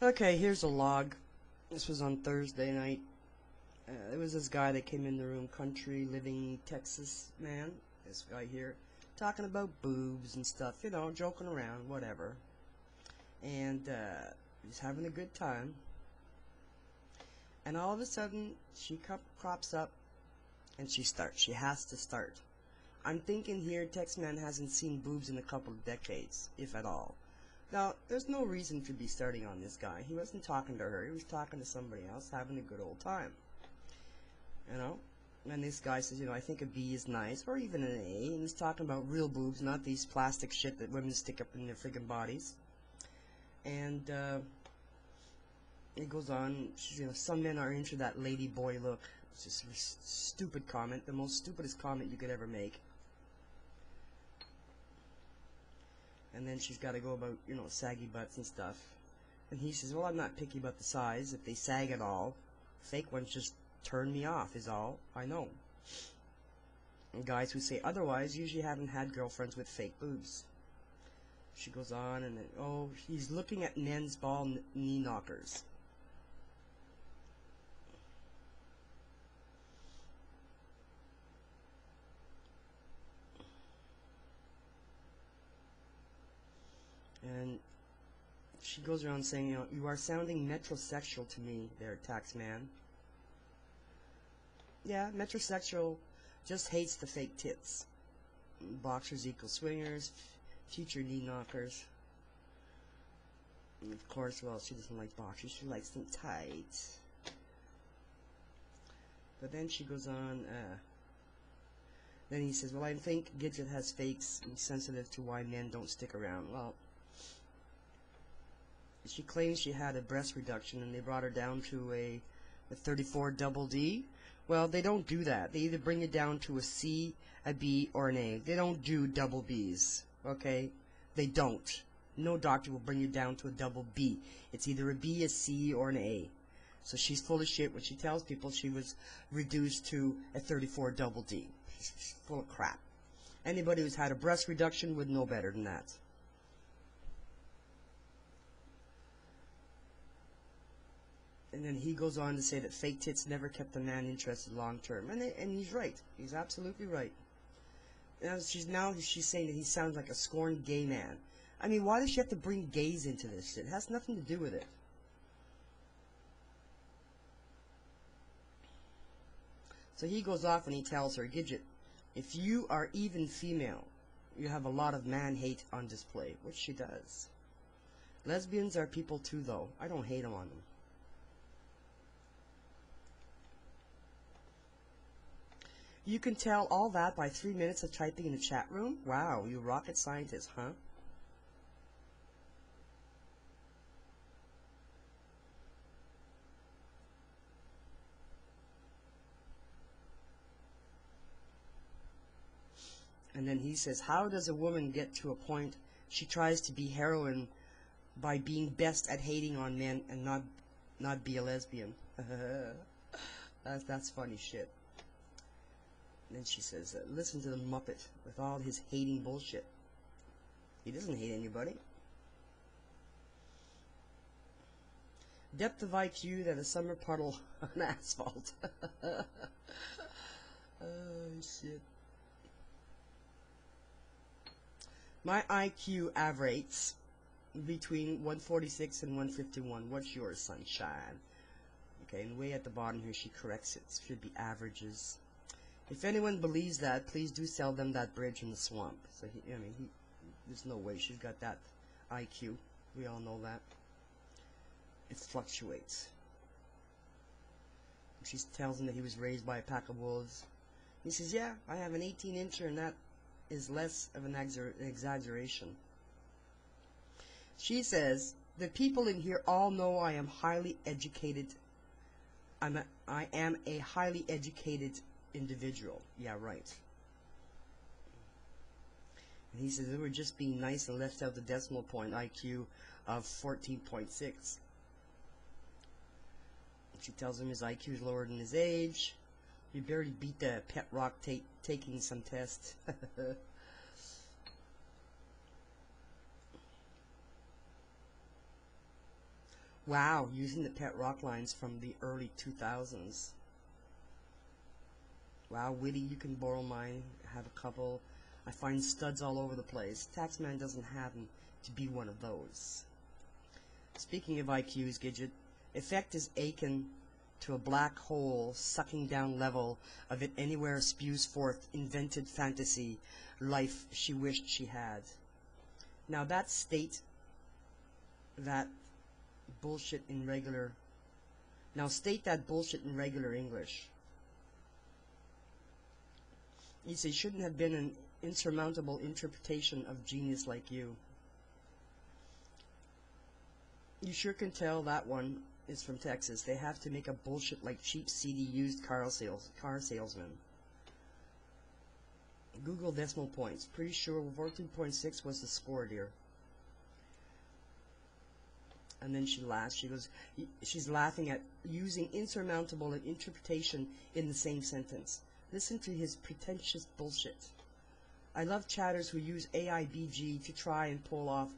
Okay, here's a log. This was on Thursday night. There was this guy that came in the room, country living Texas man. This guy here, talking about boobs and stuff, you know, joking around, whatever. And he's having a good time. And all of a sudden, she crops up, and she starts. She has to start. I'm thinking here, Tex Man hasn't seen boobs in a couple of decades, if at all. Now, there's no reason to be starting on this guy. He wasn't talking to her. He was talking to somebody else, having a good old time. You know? And this guy says, you know, I think a B is nice, or even an A. And he's talking about real boobs, not these plastic shit that women stick up in their friggin' bodies. And it goes on, you know, some men are into that lady boy look. It's just a stupid comment, the most stupidest comment you could ever make. And then she's got to go about, you know, saggy butts and stuff. And he says, well, I'm not picky about the size. If they sag at all, fake ones just turn me off is all I know. And guys who say otherwise usually haven't had girlfriends with fake boobs. She goes on and then, oh, he's looking at men's ball knee knockers. And she goes around saying, you know, you are sounding metrosexual to me there, tax man. Yeah, metrosexual just hates the fake tits. Boxers equal swingers, future knee knockers. And of course, well, she doesn't like boxers, she likes them tight. But then she goes on, then he says, well, I think Gidget has fakes and sensitive to why men don't stick around. Well, she claims she had a breast reduction and they brought her down to a 34 double D. Well, they don't do that. They either bring it down to a C, a B, or an A. They don't do double Bs, okay? They don't. No doctor will bring you down to a double B. It's either a B, a C, or an A. So she's full of shit when she tells people she was reduced to a 34 double D. She's full of crap. Anybody who's had a breast reduction would know better than that. And then he goes on to say that fake tits never kept a man interested long term. And he's right. He's absolutely right. Now she's saying that he sounds like a scorned gay man. I mean, why does she have to bring gays into this shit? It has nothing to do with it. So he goes off and he tells her, Gidget, if you are even female, you have a lot of man hate on display, which she does. Lesbians are people too, though. I don't hate them on them. You can tell all that by 3 minutes of typing in the chat room? Wow, you rocket scientist, huh? And then he says, how does a woman get to a point she tries to be heroine by being best at hating on men and not be a lesbian? That's funny shit. And then she says, listen to the Muppet with all his hating bullshit. He doesn't hate anybody. Depth of IQ that a summer puddle on asphalt. Oh, shit. My IQ averages between 146 and 151. What's yours, sunshine? Okay, and way at the bottom here she corrects it. It should be averages. If anyone believes that, please do sell them that bridge in the swamp. So there's no way she's got that IQ. We all know that. It fluctuates. She tells him that he was raised by a pack of wolves. He says, yeah, I have an 18-incher and that is less of an exaggeration. She says, the people in here all know I am highly educated. I am a highly educated individual. Yeah, right. And he says, they were just being nice and left out the decimal point IQ of 14.6. She tells him his IQ is lower than his age. He barely beat the pet rock taking some test. Wow, using the pet rock lines from the early 2000s. Wow, Witty, you can borrow mine. Have a couple. I find studs all over the place. Taxman doesn't happen to be one of those. Speaking of IQs, Gidget, effect is akin to a black hole sucking down level of it anywhere spews forth invented fantasy life she wished she had. Now that state that bullshit in regular English. You see, shouldn't have been an insurmountable interpretation of genius like you. You sure can tell that one is from Texas. They have to make a bullshit like cheap, seedy, used car salesman. Google decimal points. Pretty sure 14.6 was the score, dear. And then she laughs. She goes, she's laughing at using insurmountable and interpretation in the same sentence. Listen to his pretentious bullshit. I love chatters who use AIBG to try and pull off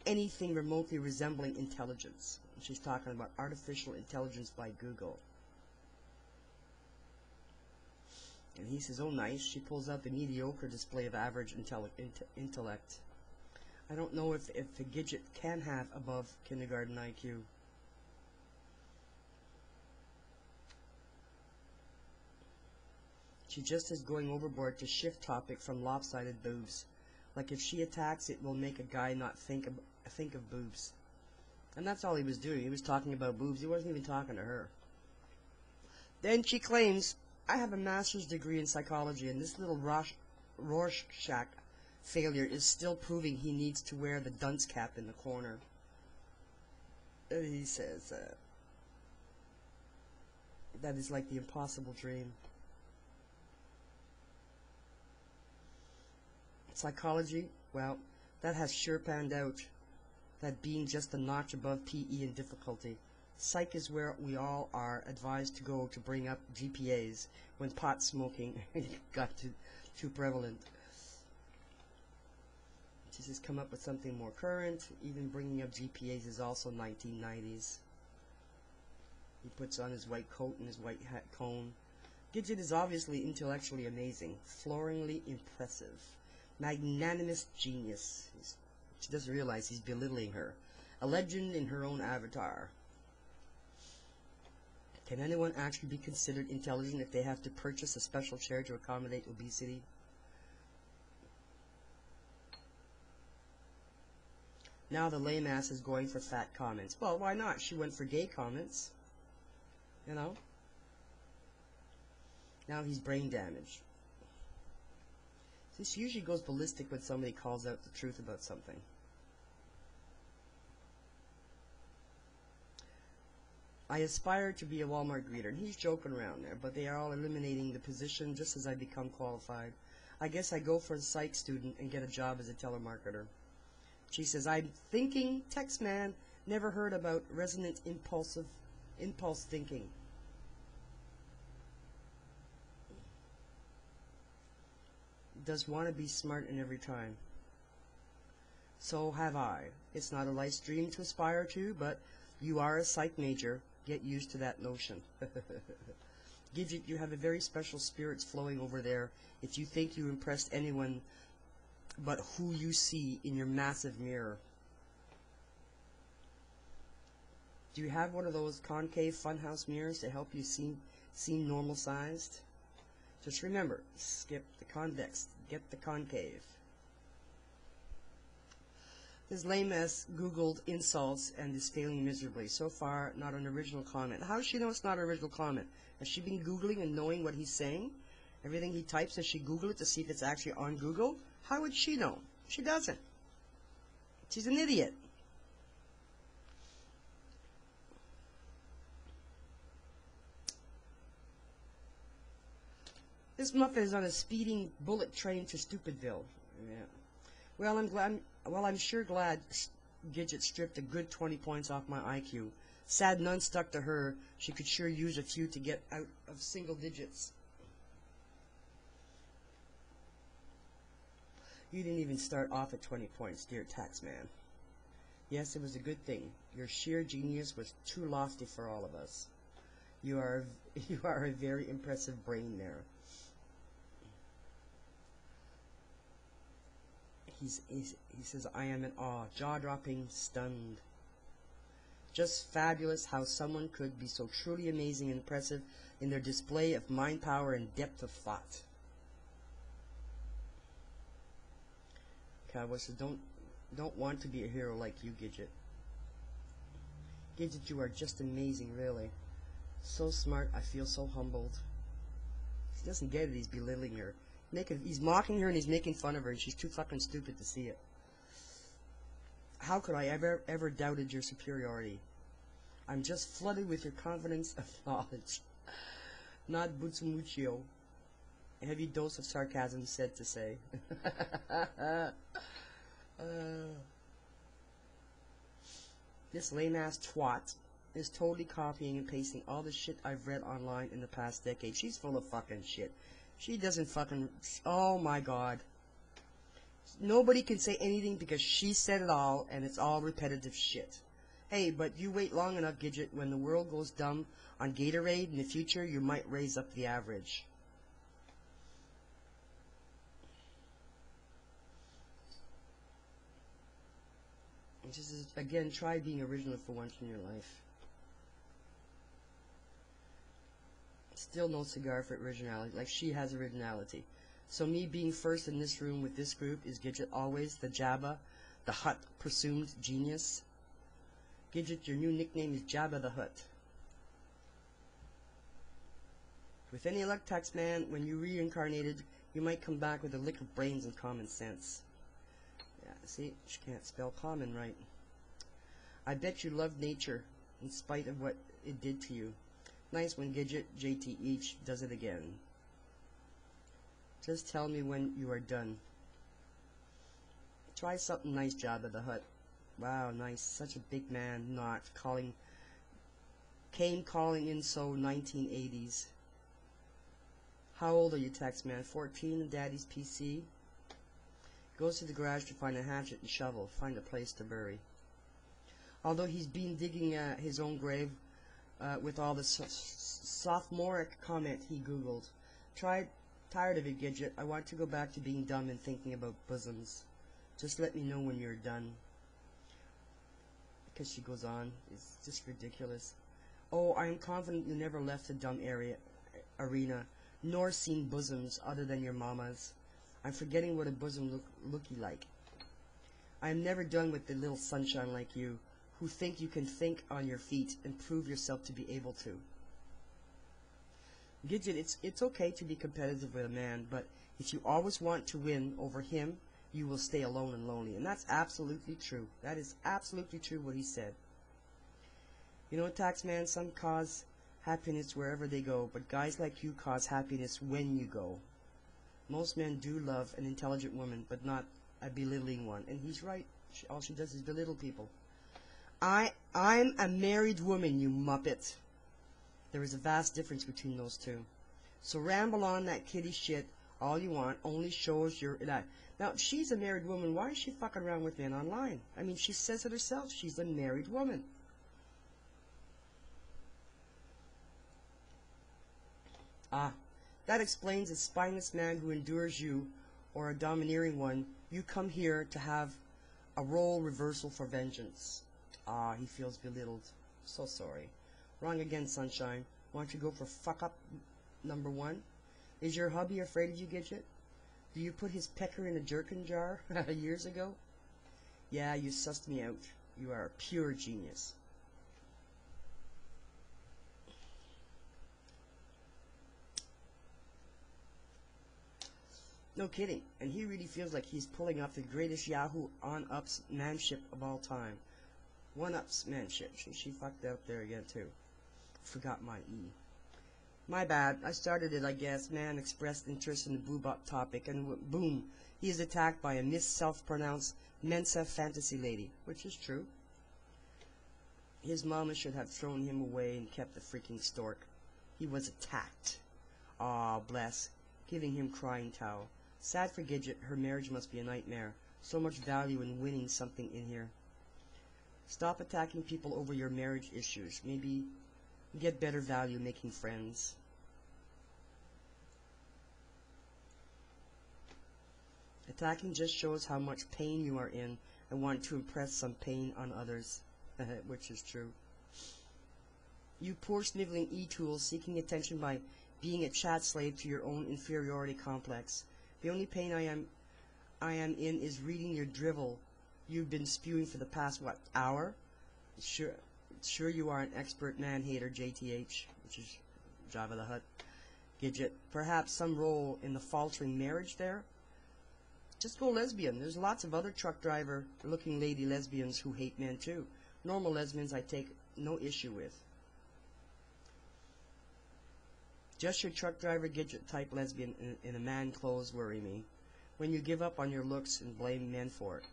anything remotely resembling intelligence. She's talking about artificial intelligence by Google. And he says, oh nice, she pulls out the mediocre display of average intellect. I don't know if the Gidget can have above kindergarten IQ. She just is going overboard to shift topic from lopsided boobs. Like if she attacks, it will make a guy not think of boobs. And that's all he was doing. He was talking about boobs. He wasn't even talking to her. Then she claims, I have a master's degree in psychology, and this little Rorschach failure is still proving he needs to wear the dunce cap in the corner. He says, that is like the impossible dream. Psychology, well, that has sure panned out. That being just a notch above PE in difficulty. Psych is where we all are advised to go to bring up GPAs when pot smoking got too prevalent. She says come up with something more current. Even bringing up GPAs is also 1990s. He puts on his white coat and his white hat cone. Gidget is obviously intellectually amazing, flooringly impressive. Magnanimous genius. She doesn't realize he's belittling her. A legend in her own avatar. Can anyone actually be considered intelligent if they have to purchase a special chair to accommodate obesity? Now the lame ass is going for fat comments. Well, why not? She went for gay comments. You know? Now he's brain damaged. This usually goes ballistic when somebody calls out the truth about something. I aspire to be a Walmart greeter, and he's joking around there, but they are all eliminating the position just as I become qualified. I guess I go for a psych student and get a job as a telemarketer. She says, I'm thinking, text man, never heard about resonant impulse thinking. Does want to be smart in every time. So have I. It's not a life's dream to aspire to, but you are a psych major. Get used to that notion. Gidget, you have a very special spirits flowing over there if you think you impressed anyone but who you see in your massive mirror. Do you have one of those concave funhouse mirrors to help you seem normal sized? Just remember, skip the convex, get the concave. This lame ass Googled insults and is failing miserably. So far, not an original comment. How does she know it's not an original comment? Has she been Googling and knowing what he's saying? Everything he types, does she Google it to see if it's actually on Google? How would she know? She doesn't. She's an idiot. This muffin is on a speeding bullet train to Stupidville. Yeah. Well, I'm sure glad Gidget stripped a good 20 points off my IQ. Sad none stuck to her. She could sure use a few to get out of single digits. You didn't even start off at 20 points, dear taxman. Yes, it was a good thing. Your sheer genius was too lofty for all of us. You are a very impressive brain there. He says, I am in awe, jaw-dropping, stunned. Just fabulous how someone could be so truly amazing and impressive in their display of mind power and depth of thought. Cowboy says, don't want to be a hero like you, Gidget. Gidget, you are just amazing, really. So smart, I feel so humbled. He doesn't get it, he's belittling her. He's mocking her and he's making fun of her, and she's too fucking stupid to see it. How could I ever doubted your superiority? I'm just flooded with your confidence of knowledge. Not Butsumuchio. A heavy dose of sarcasm, said to say. This lame-ass twat is totally copying and pasting all the shit I've read online in the past decade. She's full of fucking shit. She doesn't fucking... Oh my god. Nobody can say anything because she said it all, and it's all repetitive shit. Hey, but you wait long enough, Gidget. When the world goes dumb on Gatorade in the future, you might raise up the average. Just again, try being original for once in your life. Still no cigar for originality, like she has originality. So me being first in this room with this group is Gidget always the Jabba, the Hutt presumed genius. Gidget, your new nickname is Jabba the Hutt. With any luck, Taxman, when you reincarnated, you might come back with a lick of brains and common sense. Yeah, see, she can't spell common right. I bet you love nature, in spite of what it did to you. Nice when Gidget, JT each, does it again. Just tell me when you are done. Try something nice, Jabba the Hutt. Wow, nice. Such a big man, not calling... Came calling in so 1980s. How old are you, Taxman? 14 in Daddy's PC? Goes to the garage to find a hatchet and shovel. Find a place to bury. Although he's been digging his own grave with all the sophomoric comment he googled. Tired of it, Gidget. I want to go back to being dumb and thinking about bosoms. Just let me know when you're done. Because she goes on. It's just ridiculous. Oh, I am confident you never left the dumb arena, nor seen bosoms other than your mama's. I'm forgetting what a bosom looky like. I am never done with the little sunshine like you, who think you can think on your feet and prove yourself to be able to. Gidget, it's okay to be competitive with a man, but if you always want to win over him, you will stay alone and lonely. And that's absolutely true. That is absolutely true what he said. You know, Taxman, some cause happiness wherever they go, but guys like you cause happiness when you go. Most men do love an intelligent woman, but not a belittling one. And he's right. All she does is belittle people. I'm a married woman, you muppet. There is a vast difference between those two. So ramble on that kitty shit all you want, only shows your... Now, if she's a married woman, why is she fucking around with men online? I mean, she says it herself. She's a married woman. Ah, that explains a spineless man who endures you, or a domineering one. You come here to have a role reversal for vengeance. Ah, he feels belittled. So sorry. Wrong again, sunshine. Why don't you go for fuck up number 1? Is your hubby afraid of you, Gidget? Do you put his pecker in a jerkin jar years ago? Yeah, you sussed me out. You are a pure genius. No kidding. And he really feels like he's pulling off the greatest Yahoo on-ups manship of all time. One-ups manship. She fucked up there again, too. Forgot my E. My bad. I started it, I guess. Man expressed interest in the boobop topic, and boom, he is attacked by a Miss Self-Pronounced Mensa Fantasy Lady, which is true. His mama should have thrown him away and kept the freaking stork. He was attacked. Aw, bless. Giving him crying towel. Sad for Gidget. Her marriage must be a nightmare. So much value in winning something in here. Stop attacking people over your marriage issues. Maybe get better value making friends. Attacking just shows how much pain you are in and want to impress some pain on others, which is true. You poor sniveling e-tool seeking attention by being a chat slave to your own inferiority complex. The only pain I am in is reading your drivel you've been spewing for the past, what, hour? Sure you are an expert man-hater, JTH, which is Jabba the Hutt Gidget. Perhaps some role in the faltering marriage there? Just go lesbian. There's lots of other truck driver-looking lady lesbians who hate men too. Normal lesbians I take no issue with. Just your truck driver Gidget type lesbian in a man clothes worry me. When you give up on your looks and blame men for it.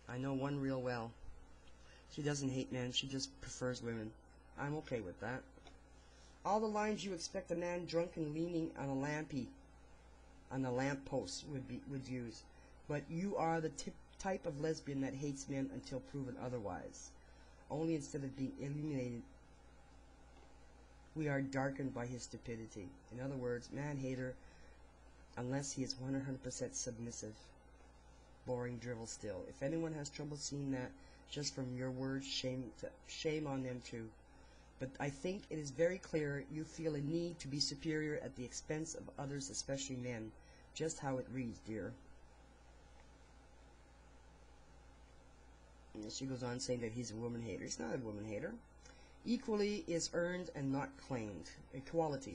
I know one real well. She doesn't hate men, she just prefers women. I'm okay with that. All the lines you expect a man drunk and leaning on a lamppost would use. But you are the type of lesbian that hates men until proven otherwise. Only instead of being illuminated, we are darkened by his stupidity. In other words, man-hater, unless he is 100% submissive. Boring drivel still. If anyone has trouble seeing that just from your words, shame on them too. But I think it is very clear you feel a need to be superior at the expense of others, especially men. Just how it reads, dear. And she goes on saying that he's a woman hater. He's not a woman hater. Equally is earned and not claimed. Equality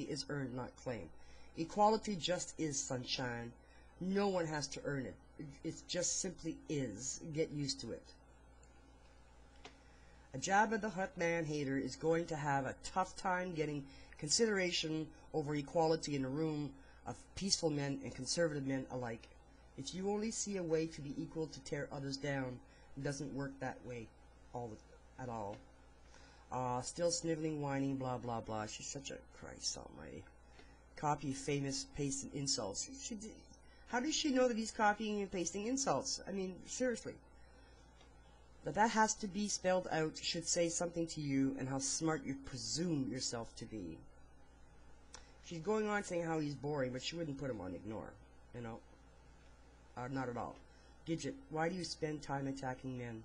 is earned, not claimed. Equality just is, sunshine. No one has to earn it. It just simply is. Get used to it. A Jabba the Hutt man-hater is going to have a tough time getting consideration over equality in a room of peaceful men and conservative men alike. If you only see a way to be equal to tear others down, it doesn't work that way at all. Still sniveling, whining, blah, blah, blah. She's such a Christ almighty. Copy famous, paste and insults. How does she know that he's copying and pasting insults? I mean, seriously. But that has to be spelled out, should say something to you, and how smart you presume yourself to be. She's going on saying how he's boring, but she wouldn't put him on ignore. You know? Not at all. Gidget, why do you spend time attacking men?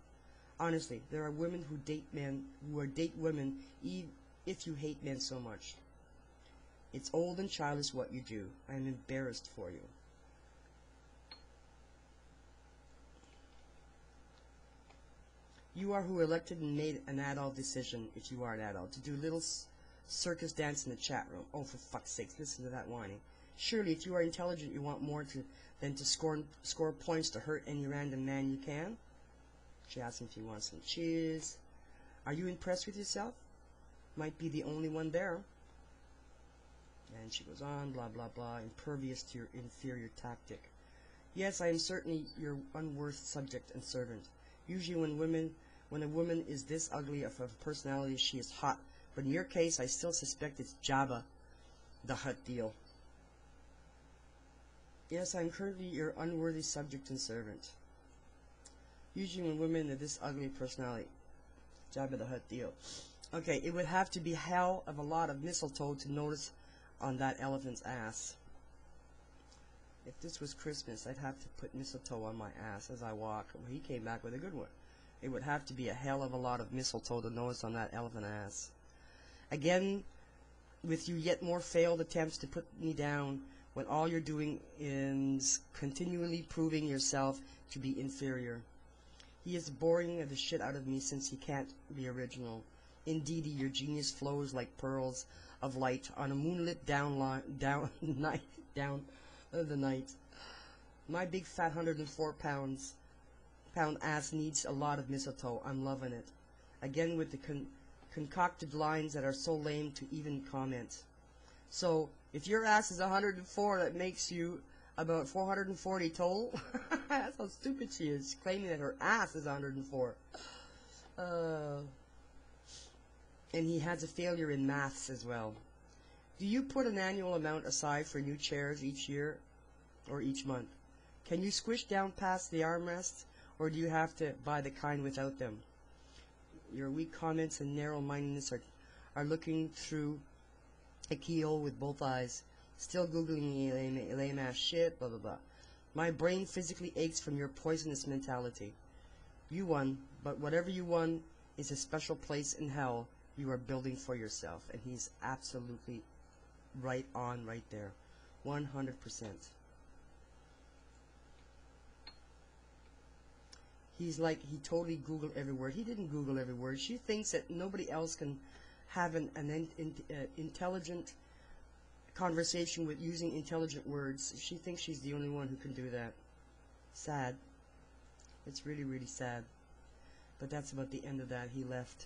Honestly, there are women who date men, who date women, even if you hate men so much. It's old and childish what you do. I am embarrassed for you. You are who elected and made an adult decision, if you are an adult, to do little circus dance in the chat room. Oh, for fuck's sake, listen to that whining. Surely, if you are intelligent, you want more than to score points to hurt any random man you can. She asks him if he wants some cheese. Are you impressed with yourself? Might be the only one there. And she goes on, blah, blah, blah, impervious to your inferior tactic. Yes, I am certainly your unworth subject and servant. Usually when a woman is this ugly of a personality, she is hot. But in your case, I still suspect it's Jabba the Hutt deal. Yes, I am currently your unworthy subject and servant. Usually when women are this ugly personality, Jabba the Hutt deal. Okay, it would have to be hell of a lot of mistletoe to notice on that elephant's ass. If this was Christmas, I'd have to put mistletoe on my ass as I walk. Well, he came back with a good one. It would have to be a hell of a lot of mistletoe to notice on that elephant ass. Again, with you yet more failed attempts to put me down, when all you're doing is continually proving yourself to be inferior. He is boring the shit out of me since he can't be original. Indeed, your genius flows like pearls of light on a moonlit down of the night. My big fat 104 pound ass needs a lot of mistletoe. I'm loving it. Again with the concocted lines that are so lame to even comment. So, if your ass is 104, that makes you about 440 total. That's how stupid she is, claiming that her ass is 104. And he has a failure in maths as well. Do you put an annual amount aside for new chairs each year or each month? Can you squish down past the armrest, or do you have to buy the kind without them? Your weak comments and narrow-mindedness are looking through a keyhole with both eyes, still googling lame-ass shit, blah blah blah. My brain physically aches from your poisonous mentality. You won, but whatever you won is a special place in hell you are building for yourself. And he's absolutely right on, right there. 100%. He's like, he totally Googled every word. He didn't Google every word. She thinks that nobody else can have an intelligent conversation with using intelligent words. She thinks she's the only one who can do that. Sad. It's really, really sad. But that's about the end of that. He left.